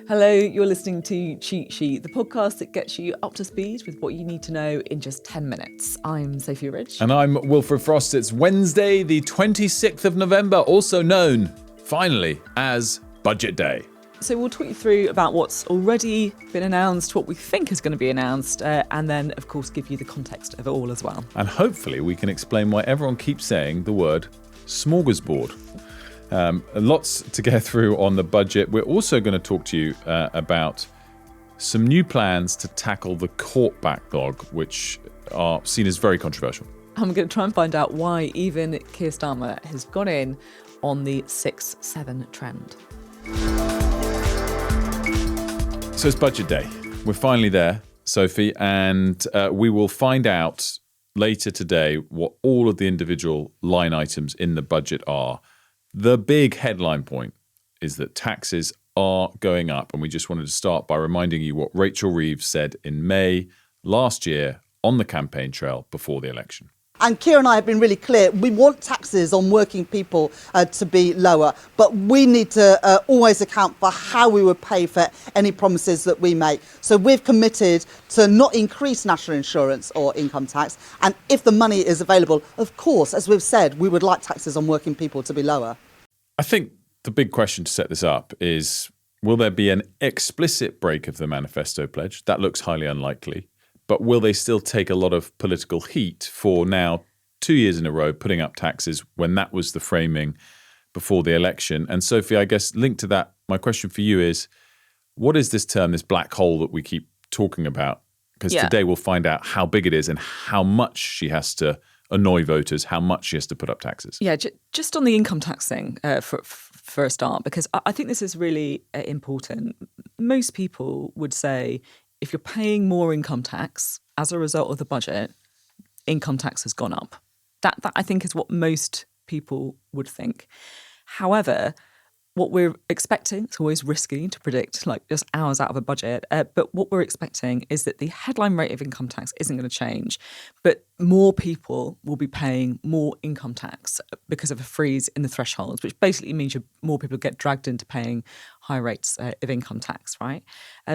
Hello, you're listening to Cheat Sheet, the podcast that gets you up to speed with what you need to know in just 10 minutes. I'm Sophy Ridge. And I'm Wilfred Frost. It's Wednesday, the 26th of November, also known, finally, as Budget Day. So we'll talk you through about what's already been announced, what we think is going to be announced, and then, of course, give you the context of it all as well. And hopefully we can explain why everyone keeps saying the word smorgasbord. Lots to get through on the budget. We're also going to talk to you about some new plans to tackle the court backlog, which are seen as very controversial. I'm going to try and find out why even Keir Starmer has gone in on the 6-7 trend. So it's Budget Day. We're finally there, Sophie, and we will find out later today what all of the individual line items in the budget are. The big headline point is that taxes are going up, and we just wanted to start by reminding you what Rachel Reeves said in May last year on the campaign trail before the election. And Keir and I have been really clear. We want taxes on working people to be lower, but we need to always account for how we would pay for any promises that we make. So we've committed to not increase national insurance or income tax. And if the money is available, of course, as we've said, we would like taxes on working people to be lower. I think the big question to set this up is, will there be an explicit break of the manifesto pledge? That looks highly unlikely. But will they still take a lot of political heat for now 2 years in a row putting up taxes when that was the framing before the election? And Sophie, I guess linked to that, my question for you is, what is this term, this black hole that we keep talking about? Because today we'll find out how big it is and how much she has to annoy voters, how much she has to put up taxes. Yeah, just on the income tax thing for a start, because I think this is really important. Most people would say if you're paying more income tax as a result of the budget, income tax has gone up. That I think is what most people would think. However, what we're expecting, it's always risky to predict like just hours out of a budget, but what we're expecting is that the headline rate of income tax isn't going to change, but more people will be paying more income tax because of a freeze in the thresholds, which basically means more people get dragged into paying high rates of income tax, right?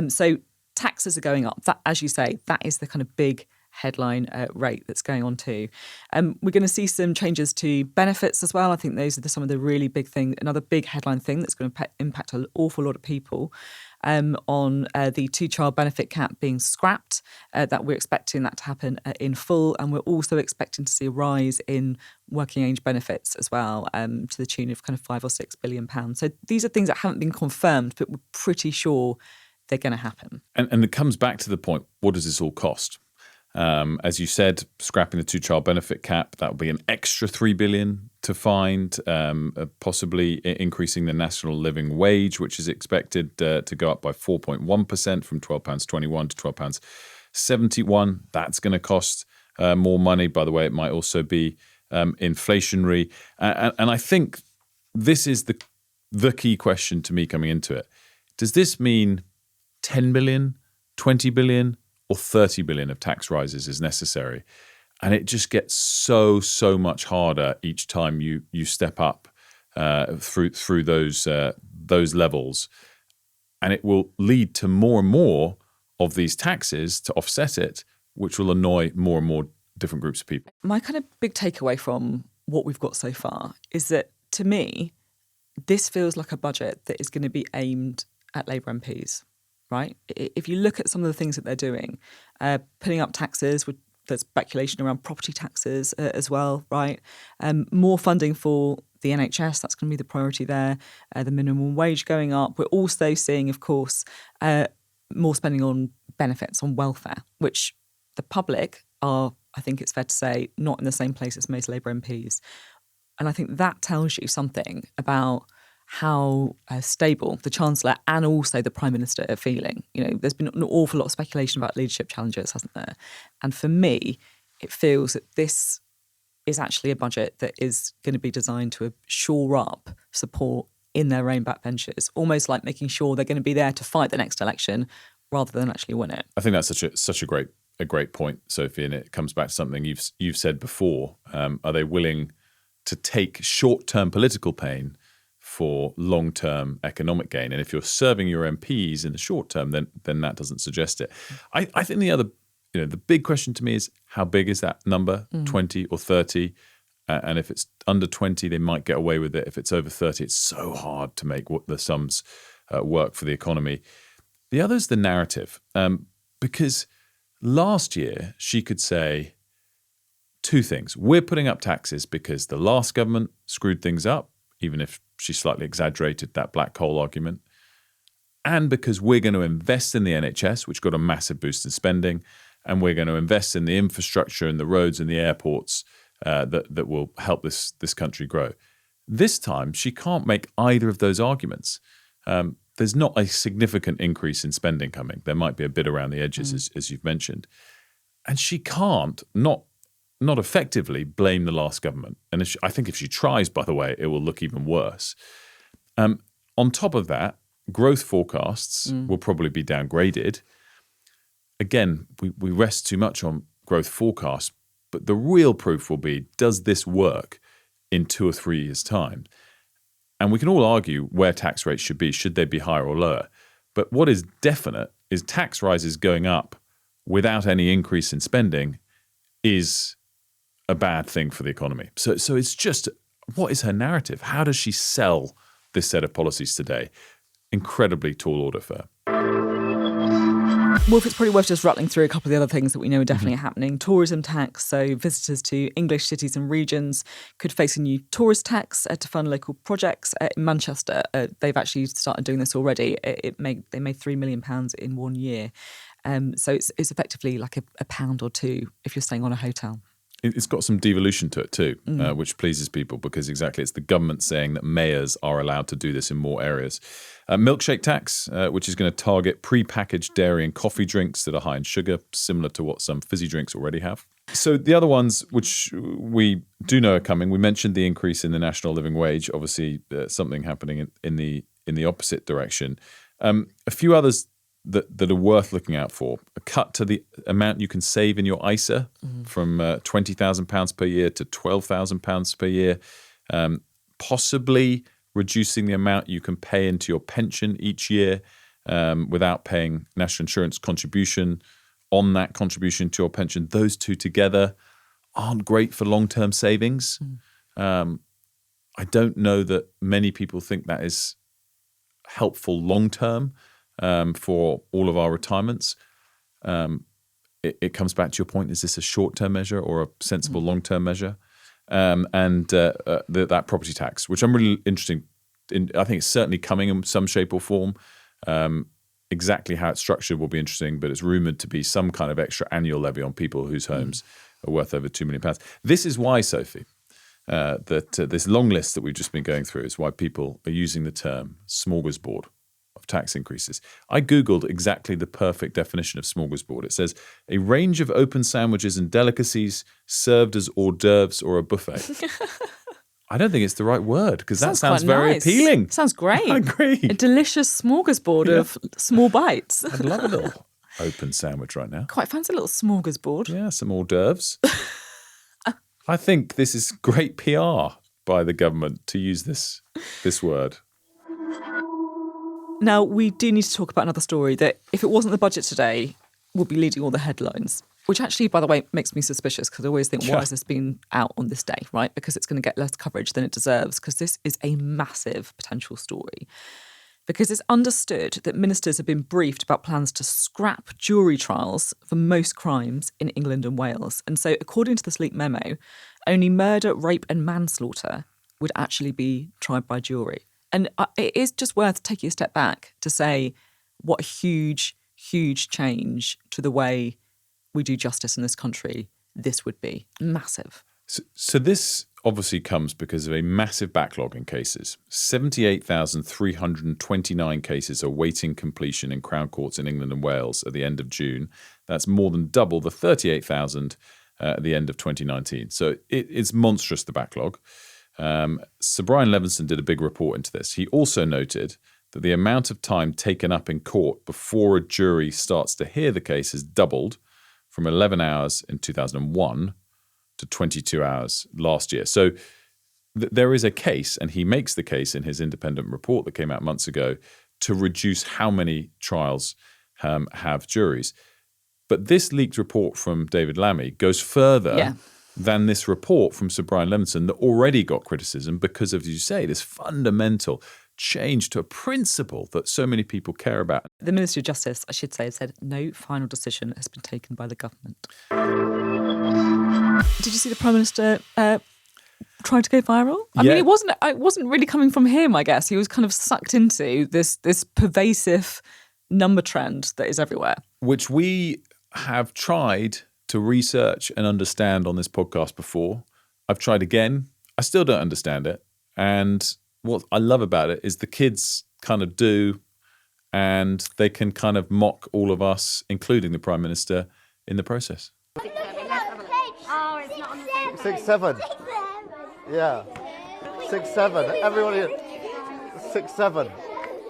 So taxes are going up. That, as you say, that is the kind of big headline rate that's going on too. We're going to see some changes to benefits as well. I think those are some of the really big things. Another big headline thing that's going to impact an awful lot of people on the two-child benefit cap being scrapped, that we're expecting that to happen in full. And we're also expecting to see a rise in working age benefits as well, to the tune of kind of £5 or £6 billion. So these are things that haven't been confirmed, but we're pretty sure they're going to happen. And it comes back to the point, what does this all cost? As you said, scrapping the two-child benefit cap, that will be an extra £3 billion to find, possibly increasing the national living wage, which is expected to go up by 4.1% from £12.21 to £12.71. That's going to cost more money. By the way, it might also be inflationary. And I think this is the key question to me coming into it. Does this mean 10 billion, 20 billion, or 30 billion of tax rises is necessary? And it just gets so much harder each time you step up through those levels. And it will lead to more and more of these taxes to offset it, which will annoy more and more different groups of people. My kind of big takeaway from what we've got so far is that, to me, this feels like a budget that is going to be aimed at Labour MPs. Right? If you look at some of the things that they're doing, putting up taxes, there's speculation around property taxes as well, right? More funding for the NHS, that's going to be the priority there. The minimum wage going up. We're also seeing, of course, more spending on benefits, on welfare, which the public are, I think it's fair to say, not in the same place as most Labour MPs. And I think that tells you something about how stable the Chancellor and also the Prime Minister are feeling. You know, there's been an awful lot of speculation about leadership challenges, hasn't there? And for me, it feels that this is actually a budget that is going to be designed to shore up support in their own backbenchers, almost like making sure they're going to be there to fight the next election rather than actually win it. I think that's such a great point, Sophie, and it comes back to something you've said before. Are they willing to take short-term political pain for long-term economic gain. And if you're serving your MPs in the short term, then that doesn't suggest it. I think the other, the big question to me is, how big is that number, 20 or 30? And if it's under 20, they might get away with it. If it's over 30, it's so hard to make what the sums work for the economy. The other is the narrative, because last year she could say two things. We're putting up taxes because the last government screwed things up, even if she slightly exaggerated that black hole argument, and because we're going to invest in the NHS, which got a massive boost in spending, and we're going to invest in the infrastructure and the roads and the airports that will help this country grow. This time, she can't make either of those arguments. There's not a significant increase in spending coming. There might be a bit around the edges, as you've mentioned. And she can't, not effectively, blame the last government. And I think if she tries, by the way, it will look even worse. On top of that, growth forecasts will probably be downgraded. Again, we rest too much on growth forecasts, but the real proof will be, does this work in 2 or 3 years' time? And we can all argue where tax rates should be. Should they be higher or lower? But what is definite is tax rises going up without any increase in spending is a bad thing for the economy. So it's just, what is her narrative? How does she sell this set of policies today? Incredibly tall order for her. Wolf, it's probably worth just rattling through a couple of the other things that we know are definitely happening. Tourism tax, so visitors to English cities and regions could face a new tourist tax to fund local projects. In Manchester, they've actually started doing this already. They made £3 million in 1 year. So it's effectively like a pound or two if you're staying on a hotel. It's got some devolution to it too, which pleases people because exactly it's the government saying that mayors are allowed to do this in more areas. Milkshake tax, which is going to target pre-packaged dairy and coffee drinks that are high in sugar, similar to what some fizzy drinks already have. So the other ones, which we do know are coming, we mentioned the increase in the national living wage, obviously something happening in the opposite direction. A few others that are worth looking out for. A cut to the amount you can save in your ISA from £20,000 per year to £12,000 per year. Possibly reducing the amount you can pay into your pension each year without paying national insurance contribution on that contribution to your pension. Those two together aren't great for long-term savings. I don't know that many people think that is helpful long-term. For all of our retirements. It comes back to your point, is this a short-term measure or a sensible long-term measure? That property tax, which I'm really interested in, I think it's certainly coming in some shape or form. Exactly how it's structured will be interesting, but it's rumoured to be some kind of extra annual levy on people whose homes are worth over £2 million. This is why, Sophie, that this long list that we've just been going through is why people are using the term smorgasbord of tax increases. I Googled exactly the perfect definition of smorgasbord. It says, a range of open sandwiches and delicacies served as hors d'oeuvres or a buffet. I don't think it's the right word because that sounds very appealing. Sounds great. I agree. A delicious smorgasbord of small bites. I'd love a little open sandwich right now. Quite fancy a little smorgasbord. Yeah, some hors d'oeuvres. I think this is great PR by the government to use this word. Now, we do need to talk about another story that, if it wasn't the budget today, would be leading all the headlines, which actually, by the way, makes me suspicious because I always think, why has this been out on this day, right? Because it's going to get less coverage than it deserves, because this is a massive potential story. Because it's understood that ministers have been briefed about plans to scrap jury trials for most crimes in England and Wales. And so, according to the sleep memo, only murder, rape and manslaughter would actually be tried by jury. And it is just worth taking a step back to say what a huge, huge change to the way we do justice in this country this would be. Massive. So this obviously comes because of a massive backlog in cases. 78,329 cases are waiting completion in Crown Courts in England and Wales at the end of June. That's more than double the 38,000 at the end of 2019. So it's monstrous, the backlog. Sir Brian Levinson did a big report into this. He also noted that the amount of time taken up in court before a jury starts to hear the case has doubled from 11 hours in 2001 to 22 hours last year. So there is a case, and he makes the case in his independent report that came out months ago, to reduce how many trials have juries. But this leaked report from David Lammy goes further than this report from Sir Brian Levinson that already got criticism because of, as you say, this fundamental change to a principle that so many people care about. The Ministry of Justice, I should say, said no final decision has been taken by the government. Did you see the Prime Minister trying to go viral? I mean, it wasn't really coming from him, I guess. He was kind of sucked into this pervasive number trend that is everywhere. Which we have tried to research and understand on this podcast before. I've tried again. I still don't understand it. And what I love about it is the kids kind of do, and they can kind of mock all of us, including the Prime Minister, in the process. 6-7. Yeah. 6-7. Everybody. 6-7.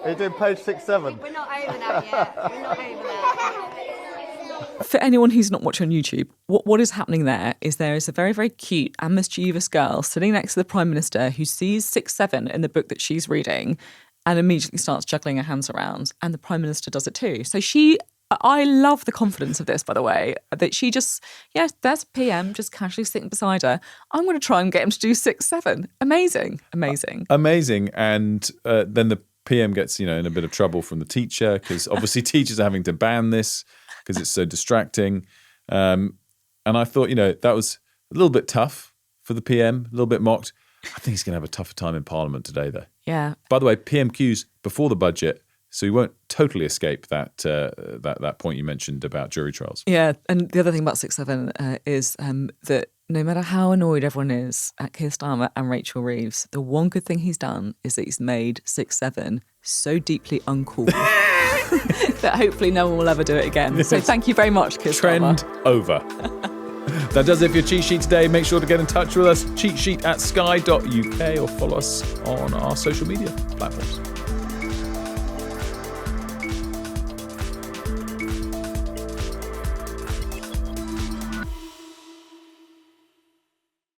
Are you doing page 6-7? We're not over that yet. We're not over that. For anyone who's not watching on YouTube, what is happening there is a very, very cute and mischievous girl sitting next to the Prime Minister who sees 6-7 in the book that she's reading and immediately starts juggling her hands around. And the Prime Minister does it too. So I love the confidence of this, by the way, that she just, there's a PM just casually sitting beside her. I'm going to try and get him to do 6-7. Amazing. Amazing. And then the PM gets, in a bit of trouble from the teacher because obviously teachers are having to ban this because it's so distracting. And I thought, that was a little bit tough for the PM, a little bit mocked. I think he's going to have a tougher time in Parliament today, though. Yeah. By the way, PMQ's before the budget, so he won't totally escape that point you mentioned about jury trials. Yeah, and the other thing about 6-7 is that no matter how annoyed everyone is at Keir Starmer and Rachel Reeves, the one good thing he's done is that he's made 6-7 so deeply uncool that hopefully no one will ever do it again. So thank you very much, Keir Starmer. Trend over. That does it for your cheat sheet today. Make sure to get in touch with us, cheatsheet@sky.uk, or follow us on our social media platforms.